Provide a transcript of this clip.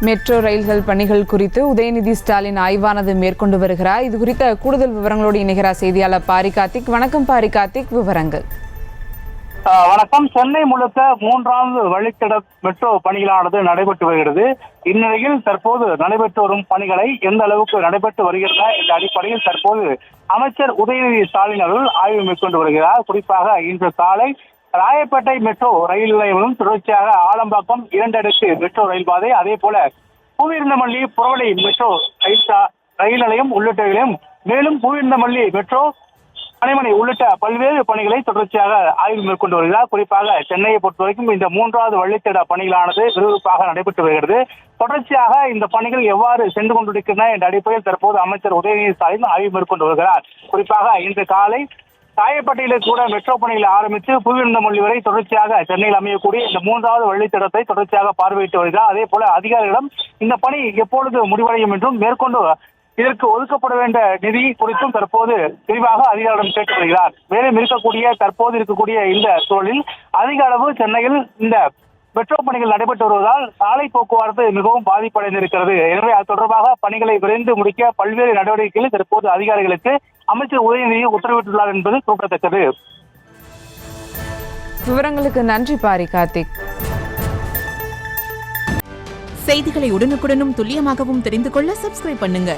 Metro ரயில்கள் பணிகள் குறித்து உதயநிதி ஸ்டாலின் ஆய்வானது மேற்கொண்டு வருகிறார். இது குறித்த கூடுதல் விவரங்களோடு இணைகிறார் செய்தியாளர் பாரி கார்த்திக். வணக்கம் பாரி கார்த்திக், விவரங்கள். வணக்கம். சென்னை முழுக்க 3வது வழித்தட மெட்ரோ பணிகளானது நடைபெற்று வருகிறது. இந்நிலையில் தற்போது நடைபெற்று வரும் பணிகளை எந்த அளவுக்கு நடைபெற்று வருகின்றன என்ற அடிப்படையில் தற்போது அமைச்சர் உதயநிதி ஸ்டாலின் அவர்கள் ஆய்வு மேற்கொண்டு வருகிறார். குறிப்பாக இன்று காலை ராயப்பேட்டை மெட்ரோ ரயில் நிலையமும் தொடர்ச்சியாக ஆலம்பாக்கம் 2 அடுக்கு மெட்ரோ ரயில் பாதை, அதே போல பூவிருந்தமல்லி புறவழி மெட்ரோ ரயில் நிலையம் உள்ளிட்டவைகளையும், மேலும் பூவிருந்தமல்லி மெட்ரோ பணிமனை உள்ளிட்ட பல்வேறு பணிகளை தொடர்ச்சியாக ஆய்வு மேற்கொண்டு வருகிறார். குறிப்பாக சென்னையை பொறுத்தவரைக்கும் இந்த 3வது வழித்தட பணிகளானது விறுவிறுப்பாக நடைபெற்று வருகிறது. தொடர்ச்சியாக இந்த பணிகள் எவ்வாறு சென்று கொண்டிருக்கின்றன என்ற அடிப்படையில் தற்போது அமைச்சர் உதயநிதி ஸ்டாலின் ஆய்வு மேற்கொண்டு வருகிறார். குறிப்பாக இன்று காலை ராயப்பேட்டையில கூட மெட்ரோ பணிகளை ஆரம்பித்து பூவிருந்தமல்லி வரை தொடர்ச்சியாக சென்னையில் அமையக்கூடிய இந்த 3வது வழித்தடத்தை தொடர்ச்சியாக பார்வையிட்டு வருகிறார். அதே போல அதிகாரிகளிடம் இந்த பணி எப்பொழுது முடிவடையும் என்றும், மேற்கொண்டு இதற்கு ஒதுக்கப்பட வேண்டிய நிதி குறித்தும் தற்போது விரிவாக அதிகாரிடம் கேட்டு வருகிறார். மேலும் தற்போது இருக்கக்கூடிய இந்த சூழலில் அதிக அளவு சென்னையில் இந்த மெட்ரோ பணிகள் நடைபெற்று வருவதால் சாலை போக்குவரத்து மிகவும் பாதிப்படைந்திருக்கிறது. எனவே அது தொடர்பாக பணிகளை விரைந்து முடிக்க பல்வேறு நடவடிக்கைகளை தற்போது அதிகாரிகளுக்கு அமைச்சர் உதயநிதி உத்தரவிட்டுள்ளார் என்பது குறிப்பிடத்தக்கது. விவரங்களுக்கு நன்றி பாரி கார்த்திக். செய்திகளை உடனுக்குடனும் துல்லியமாகவும் தெரிந்து கொள்ள சப்ஸ்கிரைப் பண்ணுங்க.